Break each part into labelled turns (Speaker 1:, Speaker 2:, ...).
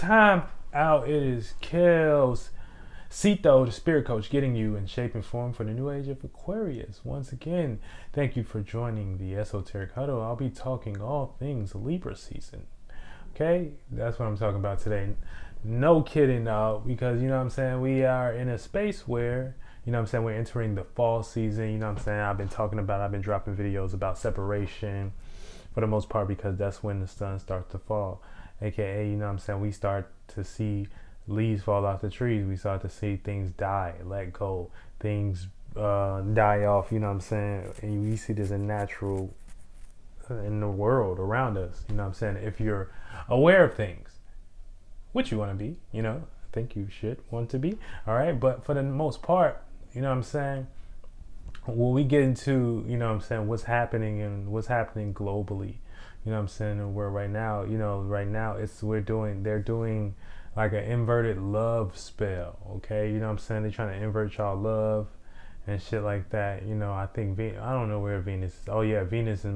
Speaker 1: time out. It is Calez, Ceito, the spirit coach, getting you in shape and form for the new age of Aquarius. Once again, thank you for joining the Esoteric Huddle. I'll be talking all things Libra season. Okay, that's what I'm talking about today. No kidding, though, because, you know what I'm saying, we are in a space where, you know what I'm saying, we're entering the fall season. You know what I'm saying, I've been dropping videos about separation for the most part, because that's when the sun starts to fall. AKA, you know what I'm saying, we start to see leaves fall off the trees. We start to see things die, let go, things die off, you know what I'm saying? And we see this in natural, in the world around us, you know what I'm saying? If you're aware of things, which you want to be, you know, I think you should want to be, all right? But for the most part, you know what I'm saying, when we get into, you know what I'm saying, what's happening and what's happening globally, you know what I'm saying, in the world right now, you know, right now they're doing like an inverted love spell, okay? You know what I'm saying? They're trying to invert y'all love and shit like that. You know, I think, I don't know where Venus is. Oh yeah, Venus is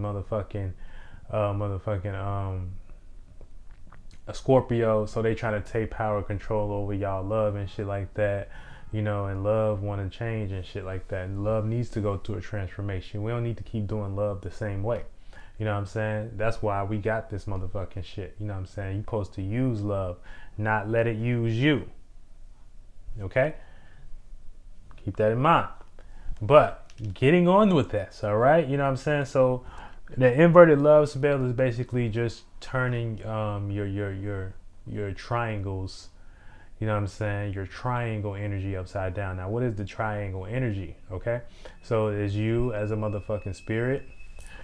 Speaker 1: a Scorpio, so they trying to take power control over y'all love and shit like that, you know, and love want to change and shit like that, and love needs to go through a transformation. We don't need to keep doing love the same way, you know what I'm saying? That's why we got this motherfucking shit, you know what I'm saying? You're supposed to use love, not let it use you, okay? Keep that in mind. But getting on with this, all right, you know what I'm saying? So the inverted love spell is basically just turning your triangles, you know what I'm saying, your triangle energy upside down. Now, what is the triangle energy? Okay, so it is you as a motherfucking spirit,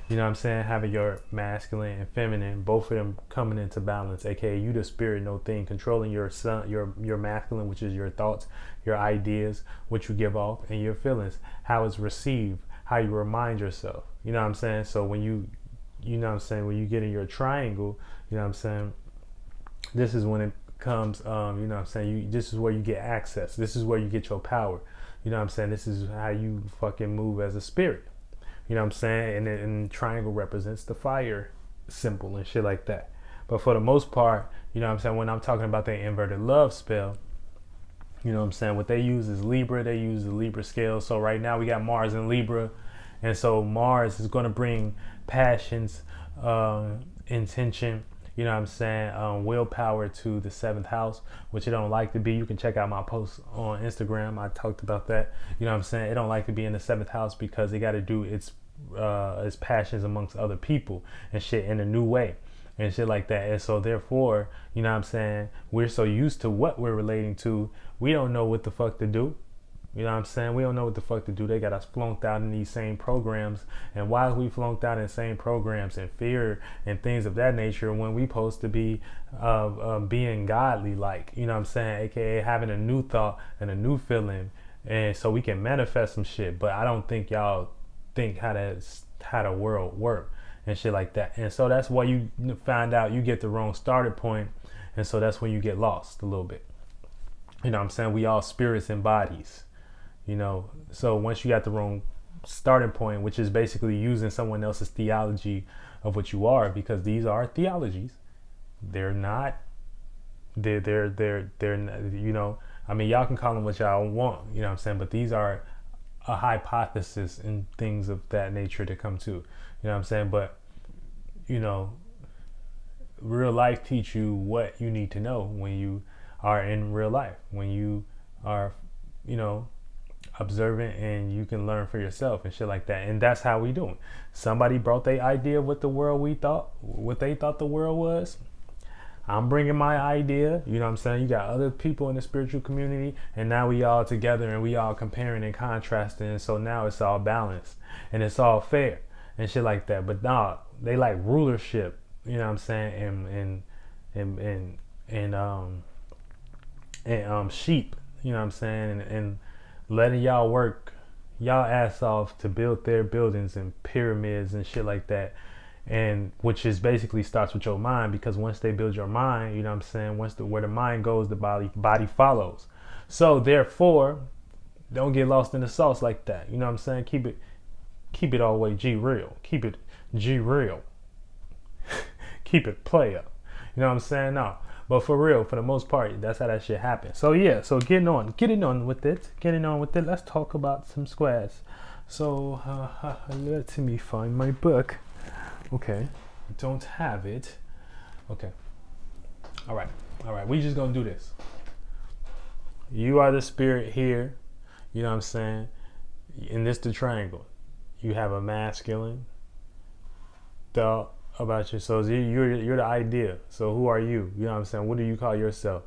Speaker 1: you know what I'm saying, having your masculine and feminine, both of them coming into balance, aka you the spirit, no thing, controlling your sun, your masculine, which is your thoughts, your ideas, what you give off, and your feelings, how it's received, how you remind yourself, you know what I'm saying? So when you know what I'm saying, when you get in your triangle, you know what I'm saying, this is when it comes, you know what I'm saying, this is where you get access, this is where you get your power, you know what I'm saying, this is how you fucking move as a spirit, you know what I'm saying, and triangle represents the fire symbol and shit like that. But for the most part, you know what I'm saying, when I'm talking about the inverted love spell, you know what I'm saying, what they use is Libra. They use the Libra scale. So right now we got Mars in Libra, and so Mars is going to bring passions, intention, you know what I'm saying, willpower to the 7th house, which it don't like to be. You can check out my post on Instagram. I talked about that. You know what I'm saying? It don't like to be in the 7th house because it got to do its passions amongst other people and shit in a new way and shit like that. And so therefore, you know what I'm saying, we're so used to what we're relating to, we don't know what the fuck to do. You know what I'm saying? We don't know what the fuck to do. They got us flunked out in these same programs. And why are we flunked out in the same programs and fear and things of that nature when we supposed to be being godly, like, you know what I'm saying? AKA having a new thought and a new feeling. And so we can manifest some shit. But I don't think y'all think how the world work and shit like that. And so that's why you find out you get the wrong starting point. And so that's when you get lost a little bit. You know what I'm saying? We all spirits and bodies. You know, so once you got the wrong starting point, which is basically using someone else's theology of what you are, because these are theologies, they're not, they're you know, I mean, y'all can call them what y'all want, you know what I'm saying, but these are a hypothesis and things of that nature to come to, you know what I'm saying. But, you know, real life teach you what you need to know when you are in real life, when you are, you know, observant, and you can learn for yourself and shit like that. And that's how we doing. Somebody brought their idea of what they thought the world was. I'm bringing my idea, you know what I'm saying? You got other people in the spiritual community, and now we all together and we all comparing and contrasting, and so now it's all balanced and it's all fair and shit like that. But nah, they like rulership, you know what I'm saying, and sheep, you know what I'm saying, and letting y'all work y'all ass off to build their buildings and pyramids and shit like that. And which is basically starts with your mind, because once they build your mind, you know what I'm saying, where the mind goes, the body follows. So therefore, don't get lost in the sauce like that. You know what I'm saying? Keep it all the way G real. Keep it G real. Keep it player. You know what I'm saying? No. But for real, for the most part, that's how that shit happens. So yeah, so getting on with it. Let's talk about some squares. So let me find my book. Okay, don't have it. Okay. All right. We just gonna do this. You are the spirit here. You know what I'm saying? In this the triangle. You have a masculine thought about yourself. So you're the idea. So who are you? You know what I'm saying? What do you call yourself?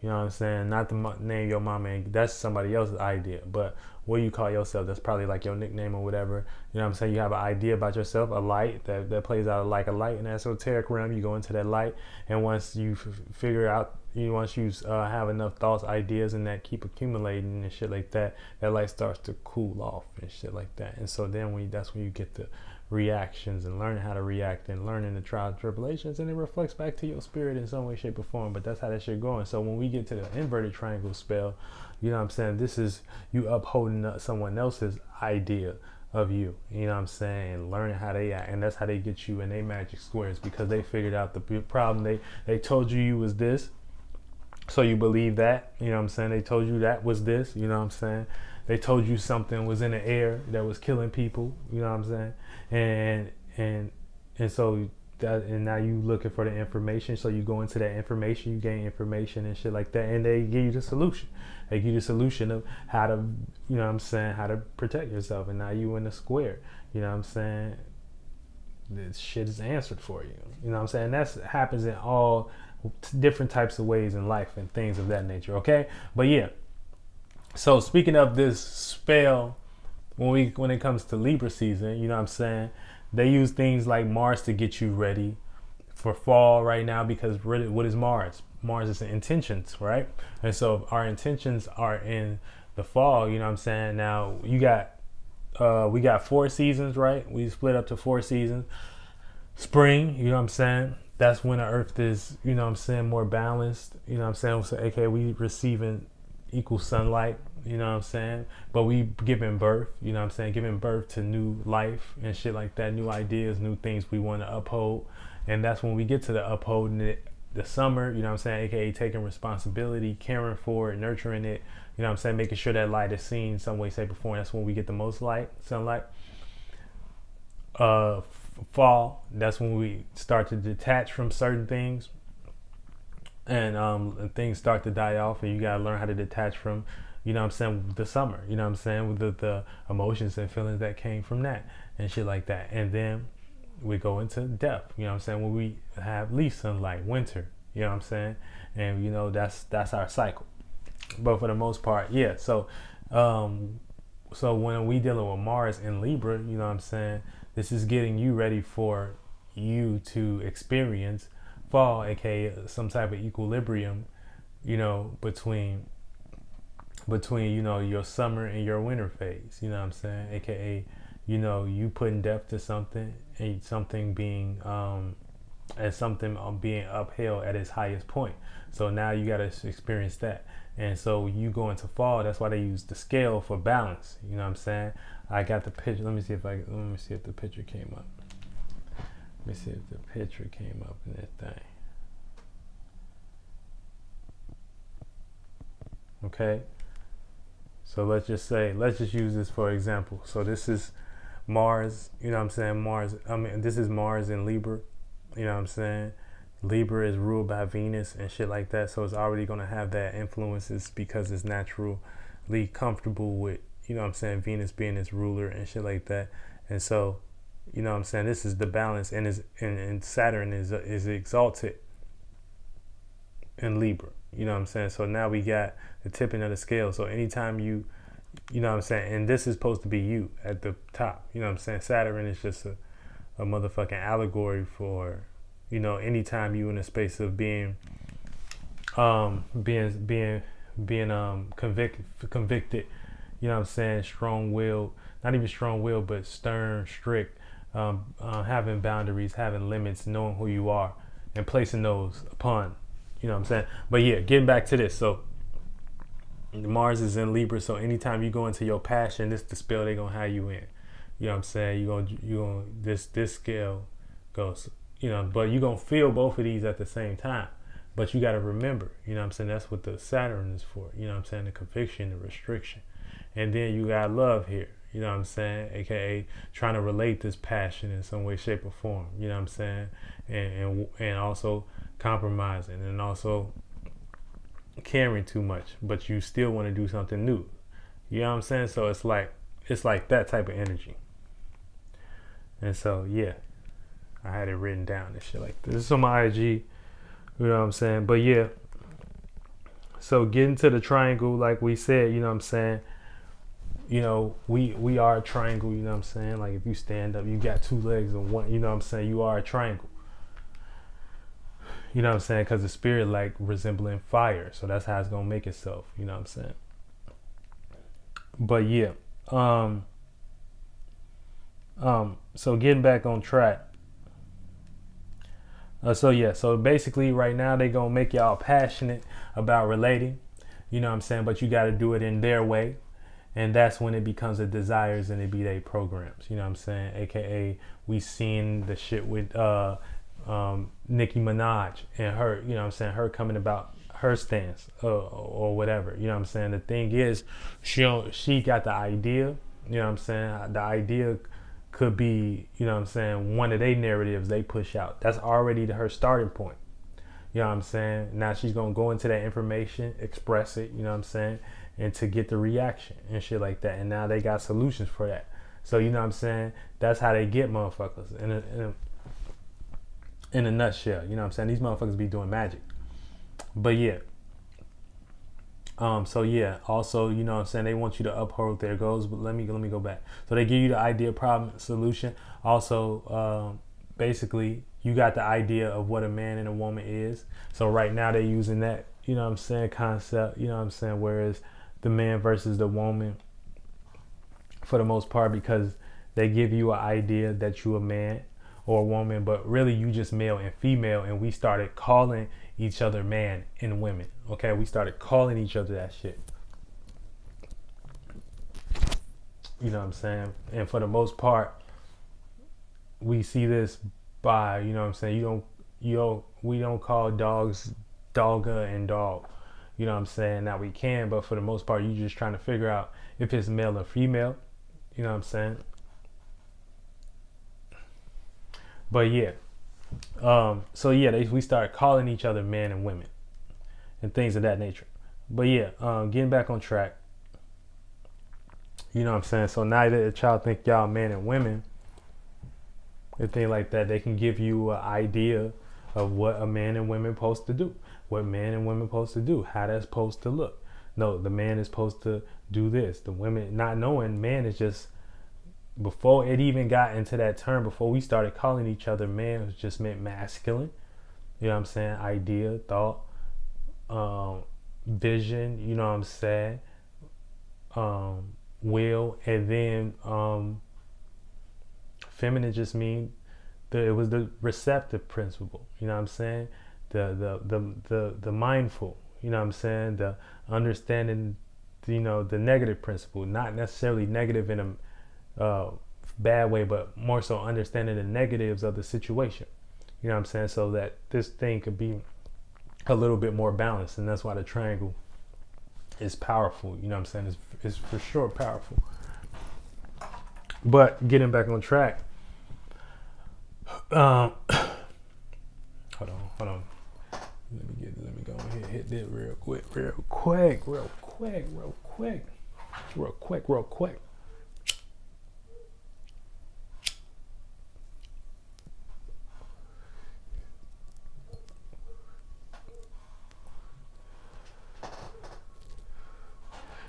Speaker 1: You know what I'm saying? Not the name your mama. That's somebody else's idea. But what do you call yourself? That's probably like your nickname or whatever. You know what I'm saying? You have an idea about yourself, a light that plays out like a light in the esoteric realm. You go into that light, and once you figure out, once you have enough thoughts, ideas, and that keep accumulating and shit like that, that light starts to cool off and shit like that. And so then that's when you get the reactions and learning how to react and learning the trials and tribulations, and it reflects back to your spirit in some way, shape, or form. But that's how that shit going. So when we get to the inverted triangle spell, you know what I'm saying, this is you upholding someone else's idea of you, you know what I'm saying, and learning how they act. And that's how they get you in their magic squares, because they figured out the problem. They told you was this, so you believe that, you know what I'm saying. They told you that was this, you know what I'm saying. They told you something was in the air that was killing people, you know what I'm saying. And so that, and now you looking for the information. So you go into that information, you gain information and shit like that, and they give you the solution. They give you the solution of how to, you know what I'm saying, how to protect yourself. And now you in the square, you know what I'm saying. This shit is answered for you, you know what I'm saying. That happens in all different types of ways in life and things of that nature. Okay, but yeah. So speaking of this spell, when it comes to Libra season, you know what I'm saying, they use things like Mars to get you ready for fall right now, because really, what is Mars? Mars is intentions, right? And so our intentions are in the fall, you know what I'm saying. Now we got 4 seasons, right? We split up to 4 seasons. Spring, you know what I'm saying, that's when the earth is, you know what I'm saying, more balanced, you know what I'm saying. So aka we receiving equal sunlight, you know what I'm saying, but we giving birth, you know what I'm saying, giving birth to new life and shit like that, new ideas, new things we want to uphold. And that's when we get to the upholding it, the summer, you know what I'm saying, aka taking responsibility, caring for it, nurturing it, you know what I'm saying, making sure that light is seen in some way, shape, or form. That's when we get the most sunlight. Fall, that's when we start to detach from certain things, and things start to die off, and you gotta learn how to detach from, you know what I'm saying, the summer, you know what I'm saying, with the emotions and feelings that came from that and shit like that. And then we go into depth, you know what I'm saying, when we have least sunlight, winter, you know what I'm saying, and you know that's our cycle. But for the most part, yeah. So when we dealing with Mars in Libra, you know what I'm saying, this is getting you ready for you to experience fall, aka some type of equilibrium, you know, between you know, your summer and your winter phase, you know what I'm saying, aka, you know, you putting depth to something, and something being being upheld at its highest point. So now you got to experience that. And so you go into fall, that's why they use the scale for balance, you know what I'm saying. I got the picture. Let me see if the picture came up. Let me see if the picture came up in that thing. Okay. So let's just use this for example. So this is Mars, you know what I'm saying? This is Mars in Libra, you know what I'm saying? Libra is ruled by Venus and shit like that. So it's already going to have that influences, because it's naturally comfortable with, you know what I'm saying, Venus being its ruler and shit like that. And so, you know what I'm saying, this is the balance, and Saturn is exalted in Libra, you know what I'm saying. So now we got the tipping of the scale. So anytime you know what I'm saying, and this is supposed to be you at the top, you know what I'm saying. Saturn is just a motherfucking allegory for, you know, anytime you in a space of being convicted, you know what I'm saying, strong-willed, not even strong-willed, but stern, strict, having boundaries, having limits, knowing who you are, and placing those upon, you know what I'm saying. But yeah, getting back to this. So Mars is in Libra, so anytime you go into your passion, this the spell they're gonna have you in. You know what I'm saying? You gonna this scale goes, you know, but you're gonna feel both of these at the same time. But you got to remember, you know what I'm saying, that's what the Saturn is for, you know what I'm saying, the conviction, the restriction. And then you got love here, you know what I'm saying, aka trying to relate this passion in some way, shape, or form, you know what I'm saying, and also compromising, and also caring too much, but you still want to do something new, you know what I'm saying. So it's like that type of energy. And so yeah, I had it written down and shit like this. This is on my IG, you know what I'm saying. But yeah, so getting to the triangle, like we said, you know what I'm saying, you know, we are a triangle, you know what I'm saying. Like if you stand up, you got two legs and one, you know what I'm saying, you are a triangle, you know what I'm saying, because the spirit like resembling fire, so that's how it's gonna make itself, you know what I'm saying. But yeah, so getting back on track. So basically right now they gonna make y'all passionate about relating, you know what I'm saying, but you gotta do it in their way. And that's when it becomes a desires and it be they programs, you know what I'm saying, aka we seen the shit with Nicki Minaj and her, you know what I'm saying, her coming about her stance or whatever, you know what I'm saying. The thing is, she got the idea, you know what I'm saying, the idea could be, you know what I'm saying, one of their narratives they push out. That's already her starting point, you know what I'm saying. Now she's gonna go into that information, express it, you know what I'm saying, and to get the reaction and shit like that. And now they got solutions for that. So you know what I'm saying, that's how they get motherfuckers in a nutshell, you know what I'm saying. These motherfuckers be doing magic. But yeah, so yeah, also, you know what I'm saying, they want you to uphold their goals. But let me go back. So they give you the idea, problem, solution. Also, basically you got the idea of what a man and a woman is. So right now they're using that, you know what I'm saying, concept, you know what I'm saying, whereas the man versus the woman for the most part, because they give you an idea that you a man or a woman, but really you just male and female. And we started calling each other man and women. Okay, we started calling each other that shit. You know what I'm saying? And for the most part, we see this by, you know what I'm saying, we don't call dogs dogga and dog. You know what I'm saying? Now we can, but for the most part, you just trying to figure out if it's male or female. You know what I'm saying? But yeah. So yeah, we started calling each other man and women and things of that nature. But yeah, getting back on track. You know what I'm saying? So now that the child think y'all man and women and things like that, they can give you an idea of what a man and women supposed to do, what man and women supposed to do, how that's supposed to look. No, the man is supposed to do this. The women, not knowing, man is just, before it even got into that term, before we started calling each other man, it was just meant masculine. You know what I'm saying? Idea, thought, vision, you know what I'm saying? Will, and then feminine just mean it was the receptive principle, you know what I'm saying? The mindful, you know what I'm saying? The understanding, you know, the negative principle, not necessarily negative in a bad way, but more so understanding the negatives of the situation, you know what I'm saying? So that this thing could be a little bit more balanced. And that's why the triangle is powerful, you know what I'm saying? It's for sure powerful. But getting back on track, hold on. Let me go ahead, hit that real quick.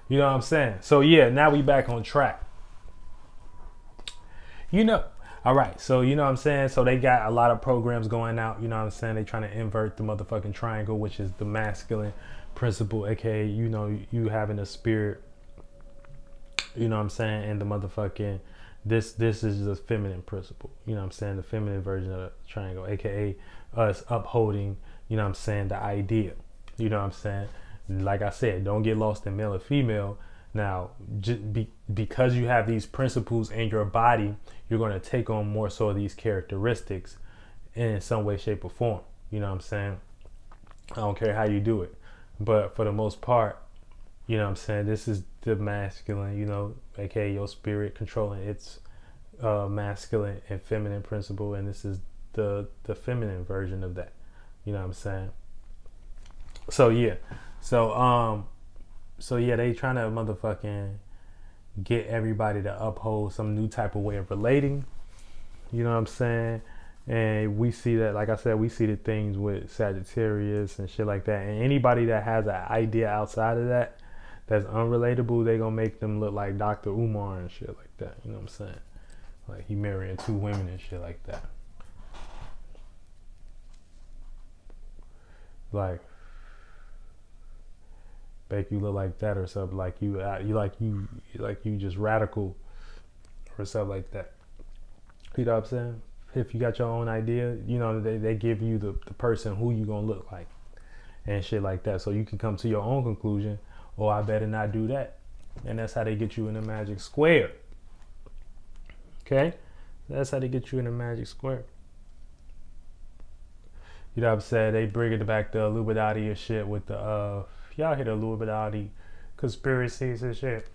Speaker 1: You know what I'm saying? So yeah, now we back on track. You know, all right. So you know what I'm saying? So they got a lot of programs going out. You know what I'm saying? They trying to invert the motherfucking triangle, which is the masculine principle, aka, you know, you having a spirit. You know what I'm saying? And the motherfucking this is the feminine principle. You know what I'm saying? The feminine version of the triangle, aka us upholding, you know what I'm saying, the idea. You know what I'm saying? Like I said, don't get lost in male or female. Now, because you have these principles in your body, you're going to take on more so of these characteristics in some way, shape, or form. You know what I'm saying? I don't care how you do it. But for the most part, you know what I'm saying, this is the masculine, you know, aka your spirit controlling its masculine and feminine principle, and this is the feminine version of that. You know what I'm saying? So yeah. So yeah, they trying to motherfucking get everybody to uphold some new type of way of relating. You know what I'm saying? And we see that, like I said, we see the things with Sagittarius and shit like that. And anybody that has an idea outside of that, that's unrelatable, they gonna make them look like Dr. Umar and shit like that. You know what I'm saying? Like he marrying 2 women and shit like that. Like make you look like that or something. Like you just radical or something like that. You know what I'm saying? If you got your own idea, you know, they give you the person who you gonna look like and shit like that. So you can come to your own conclusion, oh, I better not do that. And that's how they get you in the magic square. Okay? That's how they get you in the magic square. You know what I'm saying? They bring it back to Illuminati and shit with the, y'all hear the Illuminati conspiracies and shit.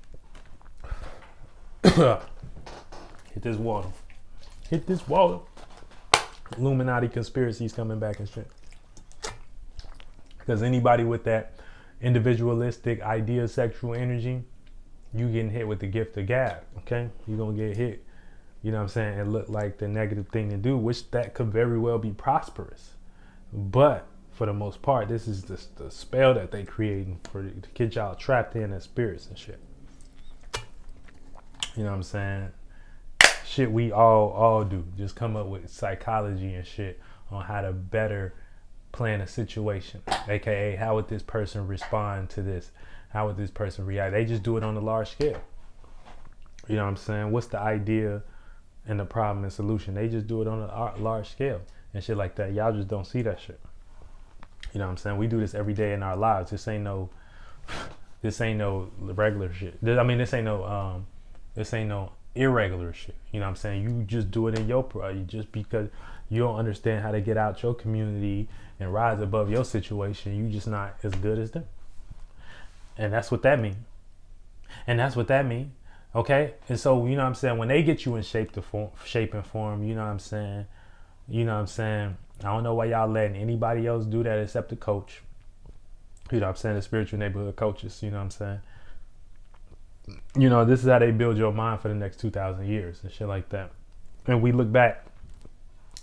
Speaker 1: Hit this water. Hit this water. Illuminati conspiracies coming back and shit. Because anybody with that individualistic idea sexual energy, you getting hit with the gift of gab, okay? You're going to get hit, you know what I'm saying, and look like the negative thing to do, which that could very well be prosperous. But for the most part, this is the spell that they creating to get y'all trapped in as spirits and shit. You know what I'm saying? Shit we all do. Just come up with psychology and shit on how to better plan a situation. AKA, how would this person respond to this? How would this person react? They just do it on a large scale. You know what I'm saying? What's the idea and the problem and solution? They just do it on a large scale and shit like that. Y'all just don't see that shit. You know what I'm saying? We do this every day in our lives. This ain't no regular shit. I mean, this ain't no irregular shit. You know what I'm saying? You just do it in your just because you don't understand how to get out your community and rise above your situation. You just not as good as them. And that's what that means. Okay? And so, you know what I'm saying? When they get you in shape and form, you know what I'm saying? I don't know why y'all letting anybody else do that except the coach. You know what I'm saying? The spiritual neighborhood coaches, you know what I'm saying? You know, this is how they build your mind for the next 2,000 years and shit like that. And we look back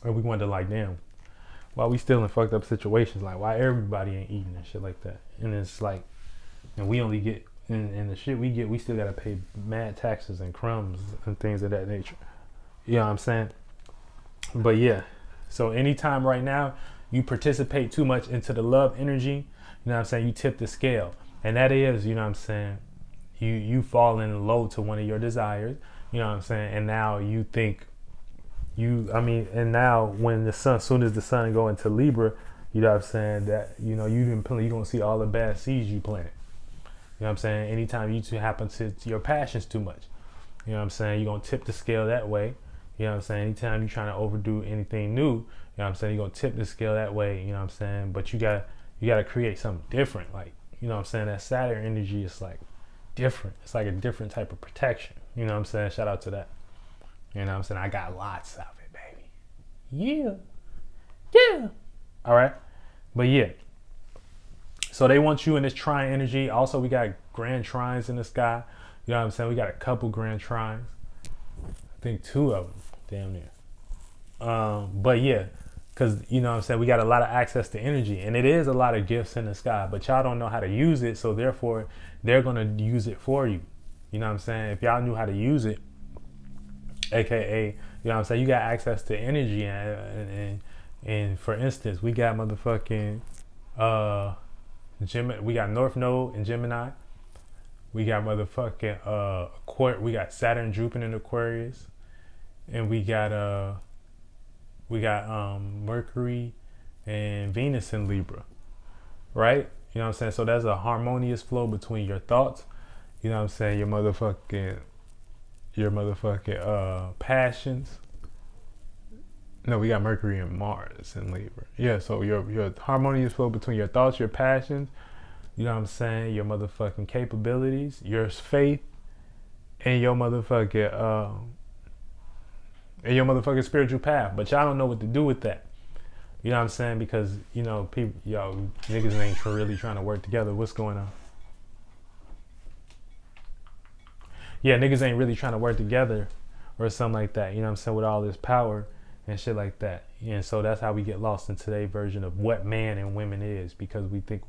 Speaker 1: and we wonder like, damn, why we still in fucked up situations? Like, why everybody ain't eating and shit like that? And it's like, and we only get, and the shit we get, we still gotta pay mad taxes and crumbs and things of that nature. You know what I'm saying? But yeah, so anytime right now you participate too much into the love energy, you know what I'm saying, you tip the scale. And that is, you know what I'm saying, you fall in low to one of your desires, you know what I'm saying, and now you think and now when the sun, as soon as the sun go into Libra, you know what I'm saying, that, you know, you're gonna see all the bad seeds you planted. You know what I'm saying? Anytime you two happen to your passions too much, you know what I'm saying, you're gonna tip the scale that way. You know what I'm saying? Anytime you're trying to overdo anything new, you know what I'm saying, you're gonna tip the scale that way, you know what I'm saying? But you gotta create something different. Like, you know what I'm saying, that Saturn energy is like different. It's like a different type of protection. You know what I'm saying? Shout out to that. You know what I'm saying? I got lots of it, baby. Yeah. All right. But yeah. So they want you in this trine energy. Also, we got grand trines in the sky. You know what I'm saying? We got a couple grand trines. I think 2 of them. Damn near. But yeah. Because, you know what I'm saying, we got a lot of access to energy. And it is a lot of gifts in the sky. But y'all don't know how to use it. So therefore, they're going to use it for you. You know what I'm saying? If y'all knew how to use it, AKA, you know what I'm saying, you got access to energy. And for instance, we got motherfucking Gemini. We got North Node in Gemini. We got motherfucking we got Saturn, Jupiter in Aquarius. And we got Mercury and Venus in Libra, right? You know what I'm saying? So there's a harmonious flow between your thoughts, you know what I'm saying, your motherfucking passions, No, we got Mercury and Mars in Libra. Yeah, so your harmonious flow between your thoughts, your passions, you know what I'm saying, your motherfucking capabilities, your faith, and your motherfucking spiritual path. But y'all don't know what to do with that. You know what I'm saying? Because, you know, people, yo, niggas ain't really trying to work together. What's going on? Yeah, niggas ain't really trying to work together or something like that. You know what I'm saying? With all this power and shit like that. And so that's how we get lost in today's version of what man and women is, because we think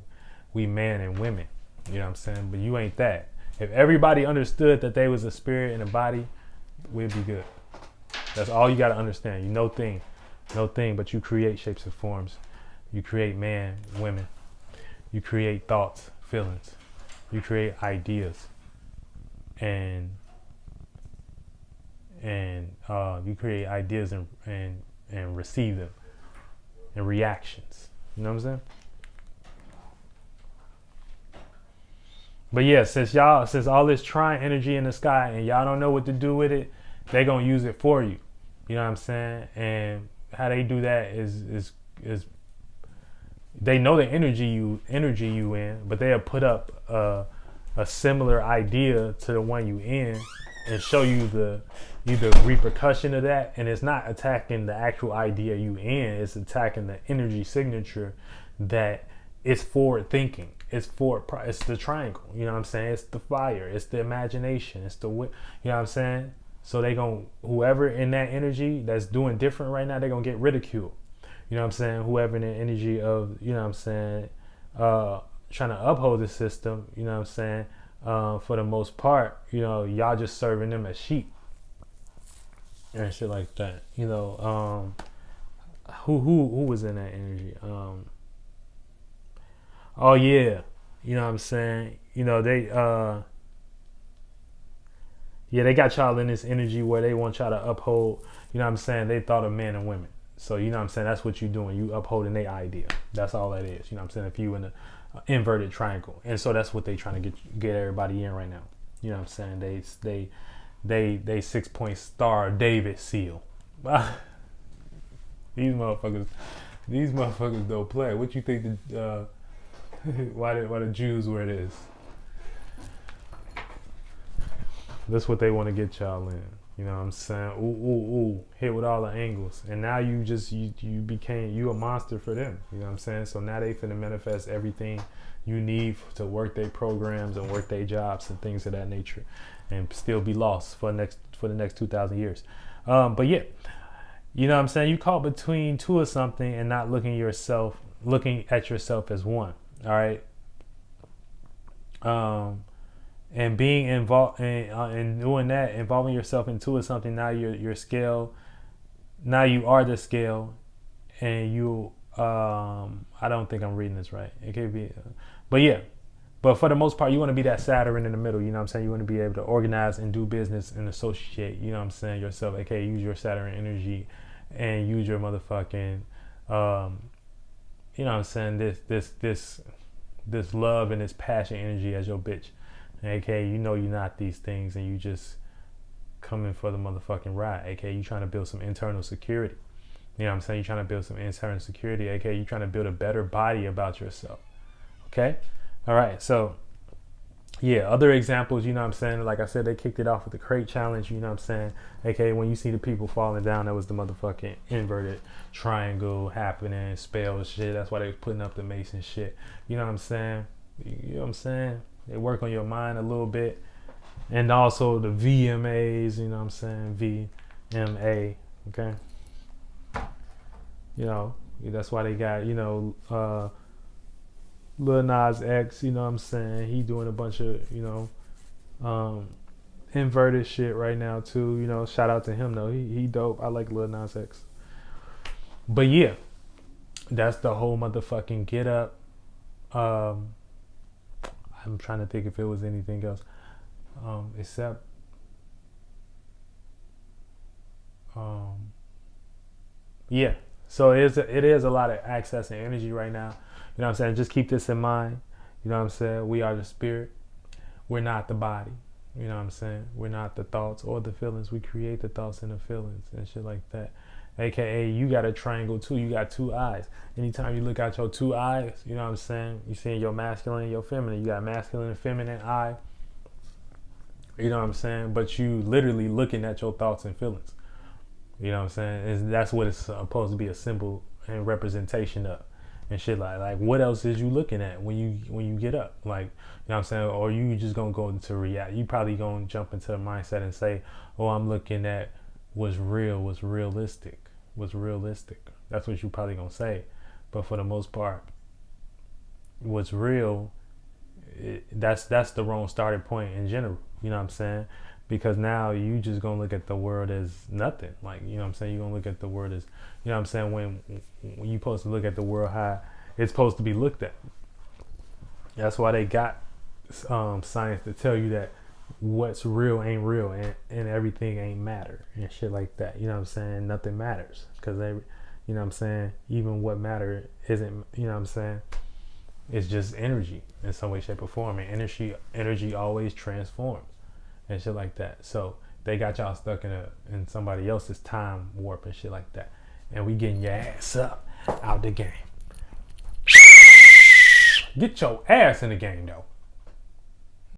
Speaker 1: we man and women. You know what I'm saying? But you ain't that. If everybody understood that they was a spirit and a body, we'd be good. That's all you got to understand. You no thing, but you create shapes and forms. You create man, women. You create thoughts, feelings. You create ideas, and you create ideas and receive them, and reactions. You know what I'm saying? But yeah, since all this trine energy in the sky and y'all don't know what to do with it, they gonna use it for you. You know what I'm saying? And how they do that is they know the energy you in, but they'll put up a similar idea to the one you in and show you the repercussion of that. And it's not attacking the actual idea you in, it's attacking the energy signature that is forward thinking. It's the triangle. You know what I'm saying? It's the fire. It's the imagination. It's the, you know what I'm saying? So whoever in that energy that's doing different right now, they're going to get ridiculed. You know what I'm saying? Whoever in the energy of, you know what I'm saying, trying to uphold the system, you know what I'm saying, for the most part, you know, y'all just serving them as sheep and shit like that. You know, who was in that energy? Oh yeah, you know what I'm saying? You know, they got y'all in this energy where they want y'all to uphold, you know what I'm saying, they thought of men and women. So, you know what I'm saying, that's what you're doing. You upholding their idea. That's all that is. You know what I'm saying? If you in an inverted triangle. And so that's what they trying to get everybody in right now. You know what I'm saying? They 6-point star David seal. These motherfuckers don't play. What you think why the Jews where it is? That's what they want to get y'all in. You know what I'm saying? Ooh, hit with all the angles. And now you became a monster for them. You know what I'm saying? So now they finna manifest everything you need to work their programs and work their jobs and things of that nature, and still be lost for the next 2,000 years. But yeah, you know what I'm saying? You caught between two of something and not looking at yourself as one. All right. And being involved in doing that, involving yourself into something. Now your scale. Now you are the scale, and you. I don't think I'm reading this right. It could be, but yeah. But for the most part, you want to be that Saturn in the middle. You know what I'm saying? You want to be able to organize and do business and associate. You know what I'm saying? Yourself. Okay, use your Saturn energy, and use your motherfucking. You know what I'm saying? This love and this passion energy as your bitch. Okay, you know you're not these things, and you just coming for the motherfucking ride. Okay, you trying to build some internal security. You know what I'm saying? You're trying to build some internal security. Okay, you're trying to build a better body about yourself. Okay, all right. So yeah, other examples. You know what I'm saying? Like I said, they kicked it off with the crate challenge. You know what I'm saying? Okay, when you see the people falling down, that was the motherfucking inverted triangle happening, spells shit. That's why they was putting up the Mason shit. You know what I'm saying? You know what I'm saying? They work on your mind a little bit. And also the VMAs, you know what I'm saying? VMA, okay? You know, that's why they got, you know, Lil Nas X, you know what I'm saying? He doing a bunch of, you know, inverted shit right now too. You know, shout out to him though. He dope. I like Lil Nas X. But yeah, that's the whole motherfucking get up. I'm trying to think if it was anything else, except, yeah. So it is a lot of access and energy right now. You know what I'm saying? Just keep this in mind. You know what I'm saying? We are the spirit. We're not the body. You know what I'm saying? We're not the thoughts or the feelings. We create the thoughts and the feelings and shit like that. AKA you got a triangle too. You got two eyes. Anytime you look out your two eyes, you know what I'm saying? You seeing your masculine and your feminine. You got masculine and feminine eye. You know what I'm saying? But you literally looking at your thoughts and feelings. You know what I'm saying? That's what it's supposed to be a symbol and representation of. And shit like what else is you looking at when you get up? Like, you know what I'm saying? Or you just gonna go into reality. You probably gonna jump into a mindset and say, oh, I'm looking at what's real, what's realistic. That's what you probably gonna say. But for the most part, what's real, that's the wrong starting point in general. You know what I'm saying? Because now you just gonna look at the world as nothing. Like, you know what I'm saying? You're gonna look at the world as, you know what I'm saying, when you supposed to look at the world how it's supposed to be looked at. That's why they got science to tell you that what's real ain't real, and everything ain't matter and shit like that. You know what I'm saying? Nothing matters, because they, you know what I'm saying, even what matter isn't, you know what I'm saying, it's just energy in some way, shape, or form. And energy always transforms and shit like that. So they got y'all stuck in somebody else's time warp and shit like that. And we getting your ass up out the game. Get your ass in the game though.